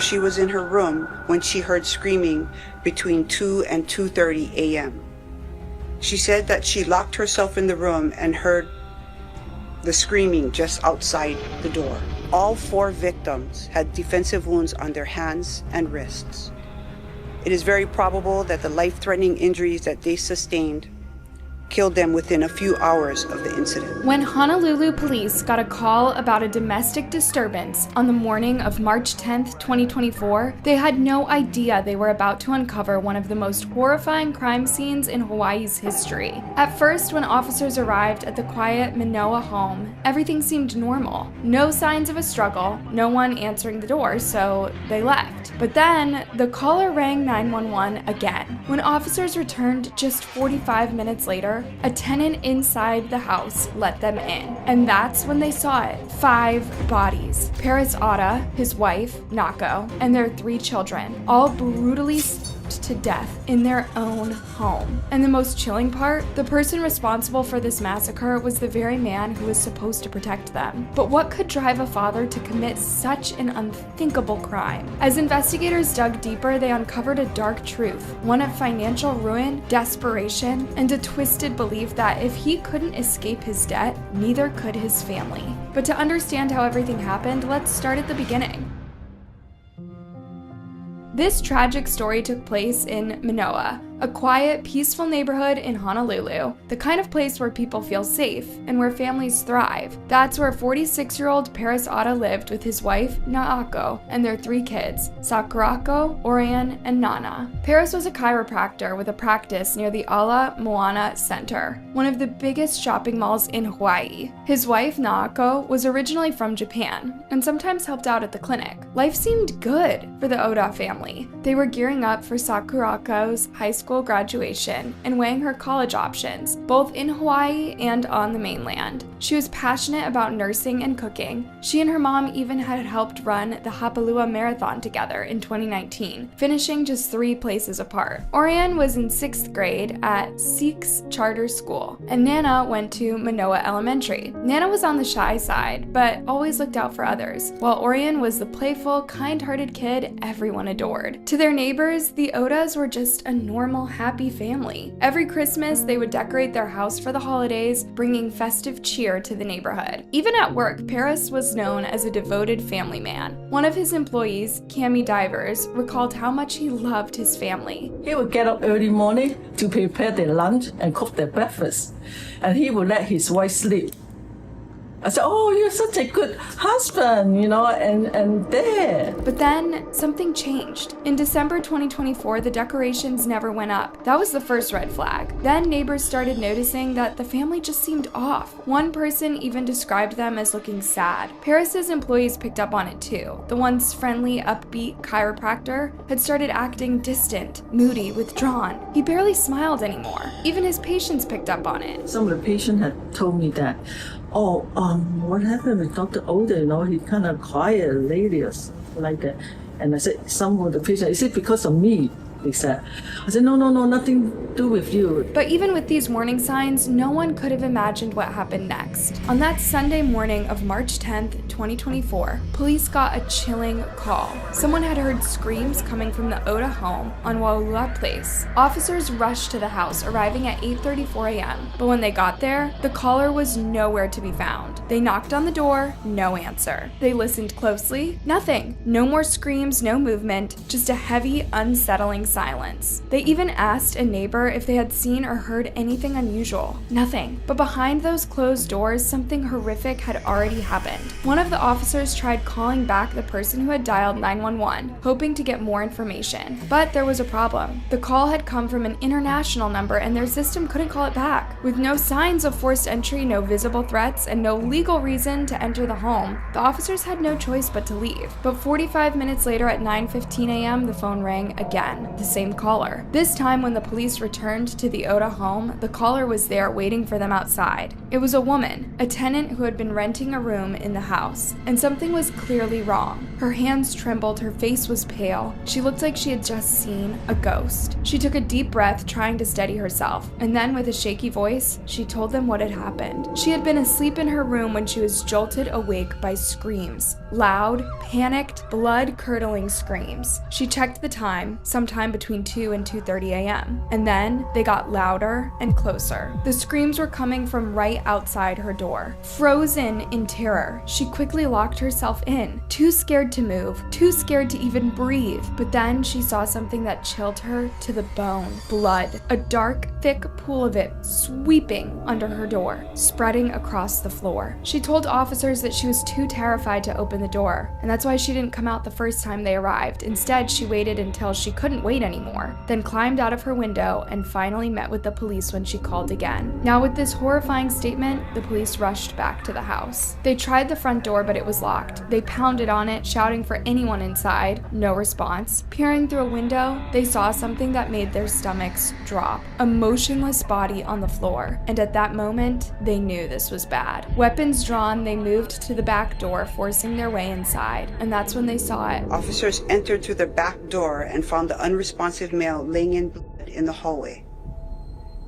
She was in her room when she heard screaming between 2 and 2:30 a.m. She said that she locked herself in the room and heard the screaming just outside the door. All 4 victims had defensive wounds on their hands and wrists. It is very probable that the life-threatening injuries that they sustained killed them within a few hours of the incident. When Honolulu police got a call about a domestic disturbance on the morning of March 10th, 2024, they had no idea they were about to uncover one of the most horrifying crime scenes in Hawaii's history. At first, when officers arrived at the quiet Manoa home, everything seemed normal. No signs of a struggle, no one answering the door, so they left. But then, the caller rang 911 again. When officers returned just 45 minutes later, a tenant inside the house let them in. And that's when they saw it. 5 bodies. Paris Oda, his wife, Nako, and their 3 children, all brutally to death in their own home. And the most chilling part, the person responsible for this massacre was the very man who was supposed to protect them. But what could drive a father to commit such an unthinkable crime? As investigators dug deeper, they uncovered a dark truth, one of financial ruin, desperation, and a twisted belief that if he couldn't escape his debt, neither could his family. But to understand how everything happened, let's start at the beginning. This tragic story took place in Manoa, a quiet, peaceful neighborhood in Honolulu, the kind of place where people feel safe and where families thrive. That's where 46-year-old Paris Oda lived with his wife, Naako, and their 3 kids, Sakurako, Orion, and Nana. Paris was a chiropractor with a practice near the Ala Moana Center, one of the biggest shopping malls in Hawaii. His wife, Naako, was originally from Japan and sometimes helped out at the clinic. Life seemed good for the Oda family. They were gearing up for Sakurako's high school graduation and weighing her college options, both in Hawaii and on the mainland. She was passionate about nursing and cooking. She and her mom even had helped run the Hapalua Marathon together in 2019, finishing just 3 places apart. Orion was in 6th grade at Seeks Charter School, and Nana went to Manoa Elementary. Nana was on the shy side, but always looked out for others, while Orion was the playful, kind-hearted kid everyone adored. To their neighbors, the Odas were just a normal, happy family. Every Christmas, they would decorate their house for the holidays, bringing festive cheer to the neighborhood. Even at work, Paris was known as a devoted family man. One of his employees, Cami Divers, recalled how much he loved his family. He would get up early morning to prepare their lunch and cook their breakfast, and he would let his wife sleep. I said, oh, you're such a good husband, and there. But then something changed. In December 2024, the decorations never went up. That was the first red flag. Then neighbors started noticing that the family just seemed off. One person even described them as looking sad. Paris's employees picked up on it too. The once friendly, upbeat chiropractor had started acting distant, moody, withdrawn. He barely smiled anymore. Even his patients picked up on it. Some of the patients had told me that, what happened with Dr. Oda? He kind of quiet lately or something like that. And I said, some of the patients, is it because of me? They said. I said, no, nothing to do with you. But even with these warning signs, no one could have imagined what happened next. On that Sunday morning of March 10th, 2024, police got a chilling call. Someone had heard screams coming from the Oda home on Waulua Place. Officers rushed to the house, arriving at 8:34 a.m. But when they got there, the caller was nowhere to be found. They knocked on the door, no answer. They listened closely, nothing. No more screams, no movement, just a heavy, unsettling silence. They even asked a neighbor if they had seen or heard anything unusual. Nothing. But behind those closed doors, something horrific had already happened. One of the officers tried calling back the person who had dialed 911, hoping to get more information. But there was a problem. The call had come from an international number and their system couldn't call it back. With no signs of forced entry, no visible threats, and no legal reason to enter the home, the officers had no choice but to leave. But 45 minutes later at 9:15 a.m., the phone rang again. the same caller. This time when the police returned to the Oda home, the caller was there waiting for them outside. It was a woman, a tenant who had been renting a room in the house, and something was clearly wrong. Her hands trembled, her face was pale. She looked like she had just seen a ghost. She took a deep breath, trying to steady herself, and then with a shaky voice, she told them what had happened. She had been asleep in her room when she was jolted awake by screams. Loud, panicked, blood-curdling screams. She checked the time, sometime between 2 and 2:30 a.m., and then they got louder and closer. The screams were coming from right outside her door. Frozen in terror, she quickly locked herself in, too scared to move, too scared to even breathe. But then she saw something that chilled her to the bone. Blood. A dark, thick pool of it sweeping under her door, spreading across the floor. She told officers that she was too terrified to open the door, and that's why she didn't come out the first time they arrived. Instead, she waited until she couldn't wait anymore, then climbed out of her window and finally met with the police when she called again. Now, with this horrifying statement, the police rushed back to the house. They tried the front door, but it was locked. They pounded on it, shouting for anyone inside. No response. Peering through a window, they saw something that made their stomachs drop. A motionless body on the floor. And at that moment, they knew this was bad. Weapons drawn, they moved to the back door, forcing their way inside. And that's when they saw it. Officers entered through the back door and found the unresponsive male laying in blood in the hallway.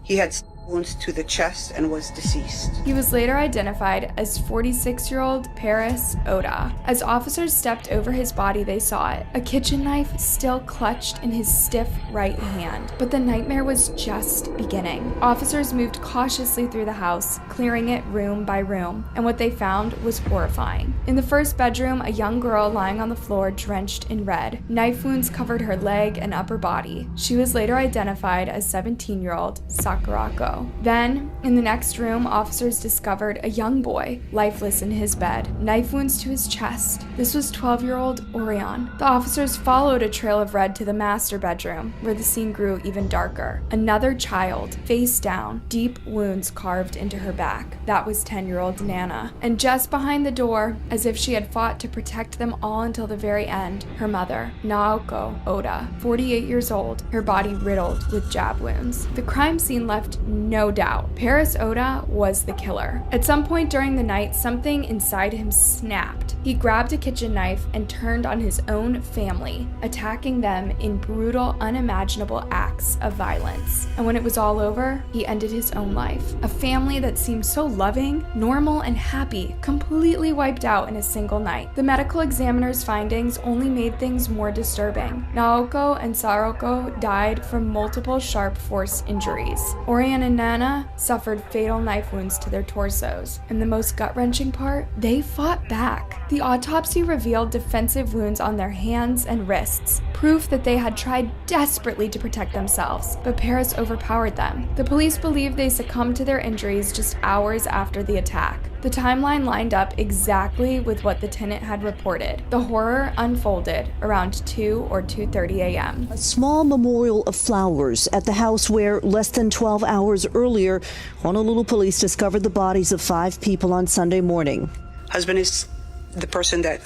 He had wounds to the chest and was deceased. He was later identified as 46-year-old Paris Oda. As officers stepped over his body, they saw it. A kitchen knife still clutched in his stiff right hand. But the nightmare was just beginning. Officers moved cautiously through the house, clearing it room by room, and what they found was horrifying. In the first bedroom, a young girl lying on the floor drenched in red. Knife wounds covered her leg and upper body. She was later identified as 17-year-old Sakurako. Then, in the next room, officers discovered a young boy, lifeless in his bed, knife wounds to his chest. This was 12-year-old Orion. The officers followed a trail of red to the master bedroom, where the scene grew even darker. Another child, face down, deep wounds carved into her back. That was 10-year-old Nana. And just behind the door, as if she had fought to protect them all until the very end, her mother, Naoko Oda, 48 years old, her body riddled with jab wounds. The crime scene left no doubt. Paris Oda was the killer. At some point during the night, something inside him snapped. He grabbed a kitchen knife and turned on his own family, attacking them in brutal, unimaginable acts of violence. And when it was all over, he ended his own life. A family that seemed so loving, normal, and happy, completely wiped out in a single night. The medical examiner's findings only made things more disturbing. Naoko and Saroko died from multiple sharp force injuries. Orion and Nana suffered fatal knife wounds to their torsos. And the most gut-wrenching part, they fought back. The autopsy revealed defensive wounds on their hands and wrists, proof that they had tried desperately to protect themselves, but Paris overpowered them. The police believe they succumbed to their injuries just hours after the attack. The timeline lined up exactly with what the tenant had reported. The horror unfolded around 2 or 2:30 a.m. A small memorial of flowers at the house where less than 12 hours earlier, Honolulu police discovered the bodies of 5 people on Sunday morning. Husband is the person that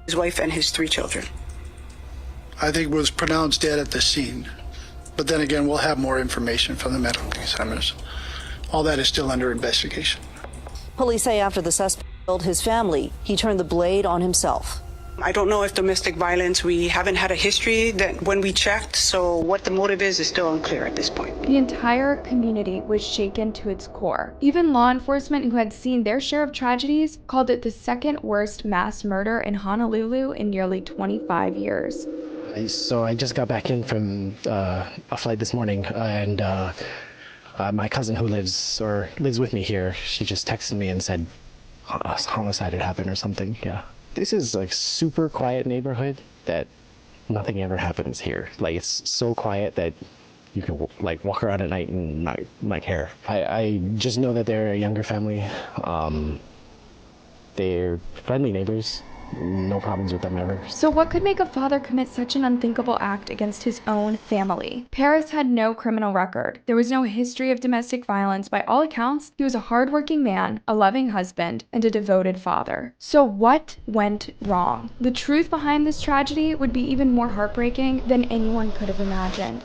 his wife and his 3 children. I think was pronounced dead at the scene. But then again, we'll have more information from the medical examiners. All that is still under investigation. Police say after the suspect killed his family, he turned the blade on himself. I don't know if domestic violence, we haven't had a history that when we checked, so what the motive is still unclear at this point. The entire community was shaken to its core. Even law enforcement who had seen their share of tragedies called it the second worst mass murder in Honolulu in nearly 25 years. So I just got back in from a flight this morning, and my cousin who lives with me here, she just texted me and said a homicide had happened or something. Yeah. This is like super quiet neighborhood that nothing ever happens here. Like it's so quiet that you can like walk around at night and not care. I just know that they're a younger family. They're friendly neighbors. no problems with them ever. So what could make a father commit such an unthinkable act against his own family? Paris had no criminal record. There was no history of domestic violence. By all accounts, he was a hardworking man, a loving husband, and a devoted father. So what went wrong? The truth behind this tragedy would be even more heartbreaking than anyone could have imagined.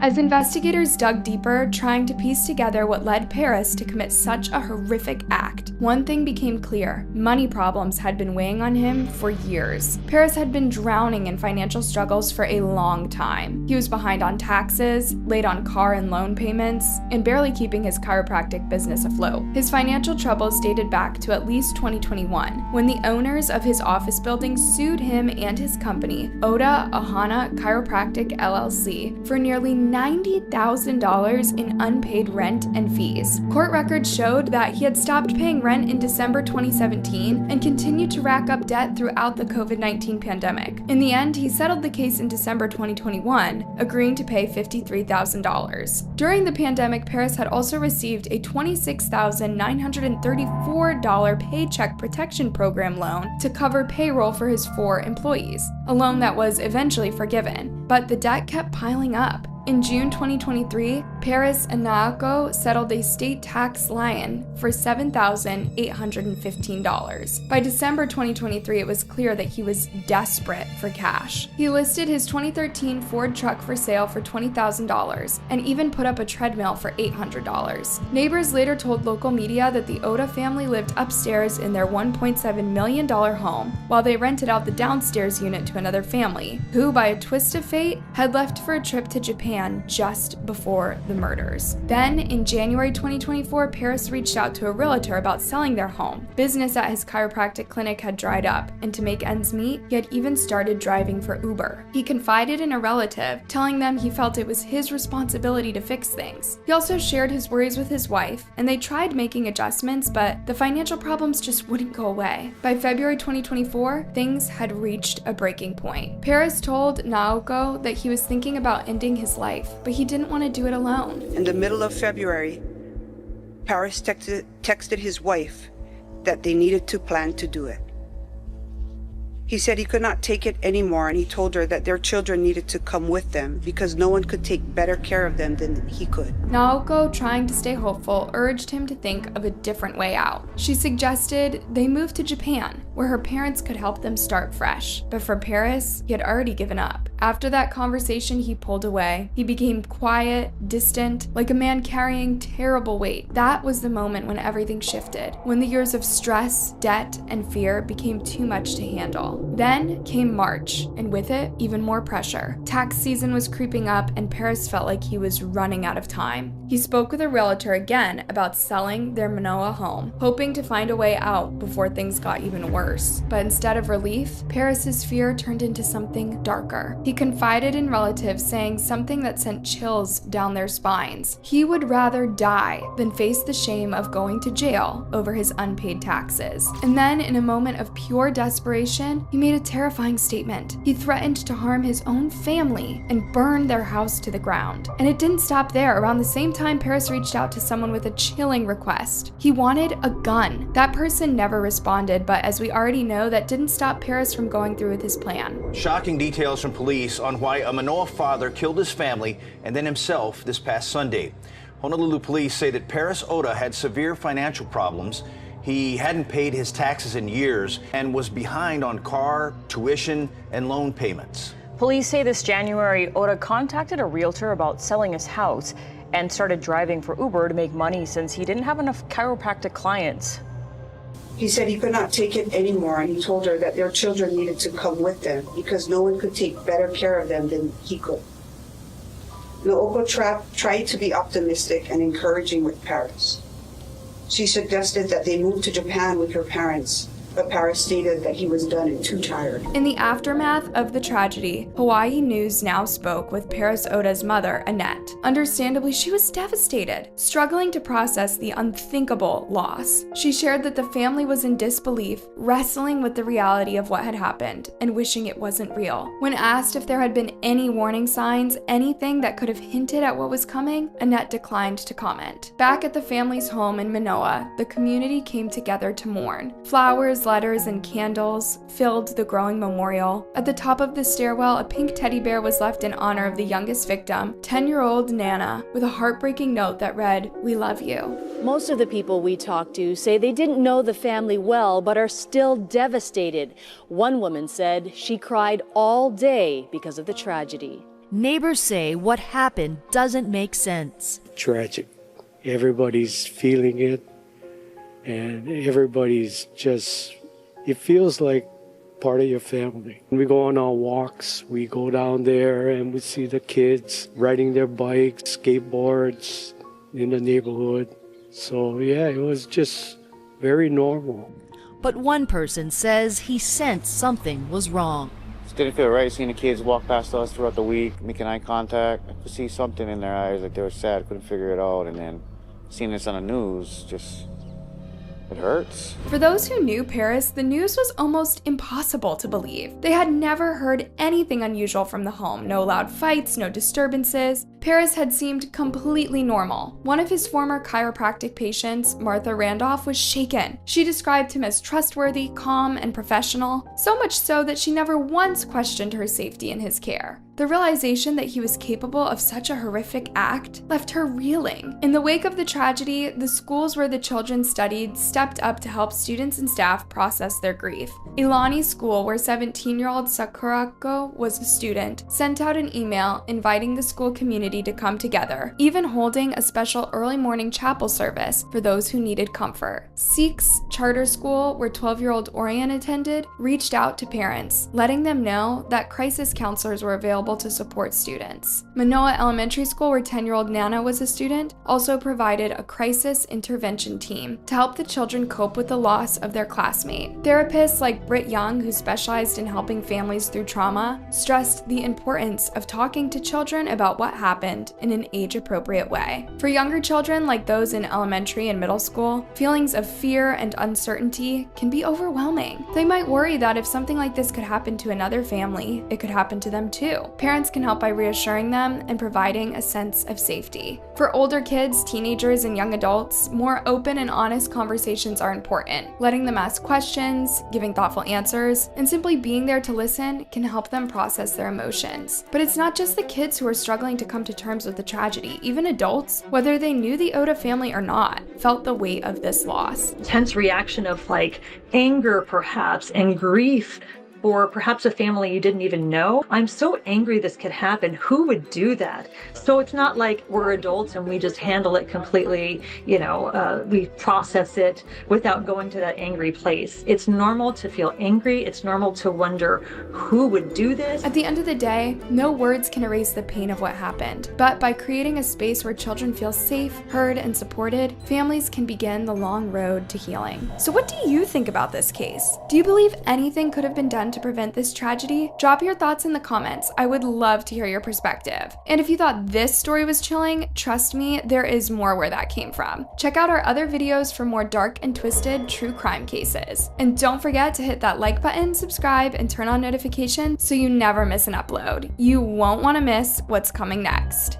As investigators dug deeper, trying to piece together what led Paris to commit such a horrific act, one thing became clear: money problems had been weighing on him for years. Paris had been drowning in financial struggles for a long time. He was behind on taxes, late on car and loan payments, and barely keeping his chiropractic business afloat. His financial troubles dated back to at least 2021, when the owners of his office building sued him and his company, Oda Ahana Chiropractic LLC, for nearly $90,000 in unpaid rent and fees. Court records showed that he had stopped paying rent in December 2017 and continued to rack up debt throughout the COVID-19 pandemic. In the end, he settled the case in December 2021, agreeing to pay $53,000. During the pandemic, Paris had also received a $26,934 Paycheck Protection Program loan to cover payroll for his 4 employees, a loan that was eventually forgiven, but the debt kept piling up. In June 2023, Paris and Naoko settled a state tax lion for $7,815. By December 2023, it was clear that he was desperate for cash. He listed his 2013 Ford truck for sale for $20,000 and even put up a treadmill for $800. Neighbors later told local media that the Oda family lived upstairs in their $1.7 million home, while they rented out the downstairs unit to another family, who, by a twist of fate, had left for a trip to Japan just before the murders. Then, in January 2024, Paris reached out to a realtor about selling their home. Business at his chiropractic clinic had dried up, and to make ends meet, he had even started driving for Uber. He confided in a relative, telling them he felt it was his responsibility to fix things. He also shared his worries with his wife, and they tried making adjustments, but the financial problems just wouldn't go away. By February 2024, things had reached a breaking point. Paris told Naoko that he was thinking about ending his life, but he didn't want to do it alone. In the middle of February, Paris texted his wife that they needed to plan to do it. He said he could not take it anymore, and he told her that their children needed to come with them because no one could take better care of them than he could. Naoko, trying to stay hopeful, urged him to think of a different way out. She suggested they move to Japan, where her parents could help them start fresh. But for Paris, he had already given up. After that conversation, he pulled away. He became quiet, distant, like a man carrying terrible weight. That was the moment when everything shifted, when the years of stress, debt, and fear became too much to handle. Then came March, and with it, even more pressure. Tax season was creeping up, and Paris felt like he was running out of time. He spoke with a realtor again about selling their Manoa home, hoping to find a way out before things got even worse. But instead of relief, Paris's fear turned into something darker. He confided in relatives, saying something that sent chills down their spines. He would rather die than face the shame of going to jail over his unpaid taxes. And then, in a moment of pure desperation, he made a terrifying statement. He threatened to harm his own family and burn their house to the ground. And it didn't stop there. Around the same time, Paris reached out to someone with a chilling request. He wanted a gun. That person never responded, but as we already know, that didn't stop Paris from going through with his plan. Shocking details from police on why a Manoa father killed his family and then himself this past Sunday. Honolulu police say that Paris Oda had severe financial problems. He hadn't paid his taxes in years and was behind on car, tuition, and loan payments. Police say this January, Oda contacted a realtor about selling his house and started driving for Uber to make money since he didn't have enough chiropractic clients. He said he could not take it anymore, and he told her that their children needed to come with them because no one could take better care of them than he could. Naoko tried to be optimistic and encouraging with Paris. She suggested that they move to Japan with her parents but Paris stated that he was done and too tired. In the aftermath of the tragedy, Hawaii News now spoke with Paris Oda's mother, Annette. Understandably, she was devastated, struggling to process the unthinkable loss. She shared that the family was in disbelief, wrestling with the reality of what had happened, and wishing it wasn't real. When asked if there had been any warning signs, anything that could have hinted at what was coming, Annette declined to comment. Back at the family's home in Manoa, the community came together to mourn. Flowers, letters, and candles filled the growing memorial. At the top of the stairwell, a pink teddy bear was left in honor of the youngest victim, 10-year-old Nana, with a heartbreaking note that read, "We love you." Most of the people we talked to say they didn't know the family well, but are still devastated. One woman said she cried all day because of the tragedy. Neighbors say what happened doesn't make sense. Tragic. Everybody's feeling it, and everybody's just, it feels like part of your family. We go on our walks, we go down there and we see the kids riding their bikes, skateboards in the neighborhood. So yeah, it was just very normal. But one person says he sensed something was wrong. It didn't feel right seeing the kids walk past us throughout the week, making eye contact. I could see something in their eyes, like they were sad, couldn't figure it out. And then seeing this on the news, just, it hurts. For those who knew Paris, the news was almost impossible to believe. They had never heard anything unusual from the home. No loud fights, no disturbances. Paris had seemed completely normal. One of his former chiropractic patients, Martha Randolph, was shaken. She described him as trustworthy, calm, and professional, so much so that she never once questioned her safety in his care. The realization that he was capable of such a horrific act left her reeling. In the wake of the tragedy, the schools where the children studied stepped up to help students and staff process their grief. Ilani School, where 17-year-old Sakurako was a student, sent out an email inviting the school community to come together, even holding a special early morning chapel service for those who needed comfort. Sikh's charter school, where 12-year-old Orion attended, reached out to parents, letting them know that crisis counselors were available to support students. Manoa Elementary School, where 10-year-old Nana was a student, also provided a crisis intervention team to help the children cope with the loss of their classmate. Therapists like Britt Young, who specialized in helping families through trauma, stressed the importance of talking to children about what happened in an age-appropriate way. For younger children, like those in elementary and middle school, feelings of fear and uncertainty can be overwhelming. They might worry that if something like this could happen to another family, it could happen to them too. Parents can help by reassuring them and providing a sense of safety. For older kids, teenagers, and young adults, more open and honest conversations are important. Letting them ask questions, giving thoughtful answers, and simply being there to listen can help them process their emotions. But it's not just the kids who are struggling to come to terms with the tragedy. Even adults, whether they knew the Oda family or not, felt the weight of this loss. Tense reaction of like anger perhaps and grief for perhaps a family you didn't even know. I'm so angry this could happen. Who would do that? So it's not like we're adults and we just handle it completely, we process it without going to that angry place. It's normal to feel angry. It's normal to wonder who would do this. At the end of the day, no words can erase the pain of what happened. But by creating a space where children feel safe, heard, and supported, families can begin the long road to healing. So what do you think about this case? Do you believe anything could have been done to prevent this tragedy? Drop your thoughts in the comments. I would love to hear your perspective. And if you thought this story was chilling, trust me, there is more where that came from. Check out our other videos for more dark and twisted true crime cases. And don't forget to hit that like button, subscribe, and turn on notifications so you never miss an upload. You won't want to miss what's coming next.